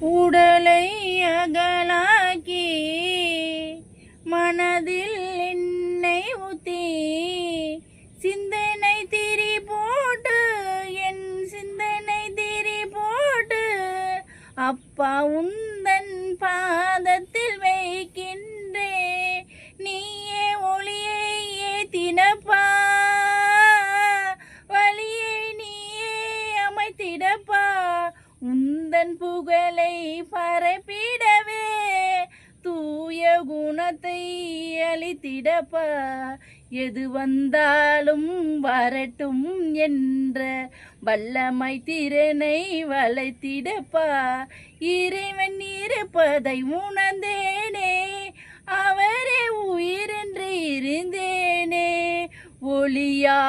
உடலை அகலாக்கி மனதில் என்னை ஊத்தி சிந்தனை திரி போட்டு என் சிந்தனை திரி போட்டு அப்பா உந்தன் பாதத்தில் வைக்கின்றே நீயே ஒளியை ஏத்தினப்பா வழியை நீயே அமைத்திடப்பா உந்தன் புகழை பரப்பிடவே தூய குணத்தை அளித்திடப்பா எது வந்தாலும் வரட்டும் என்ற வல்லமை திறனை வளைத்திடப்பா இறைவன் இருப்பதை உணர்ந்தேனே அவரே உயிரென்று இருந்தேனே ஒளியா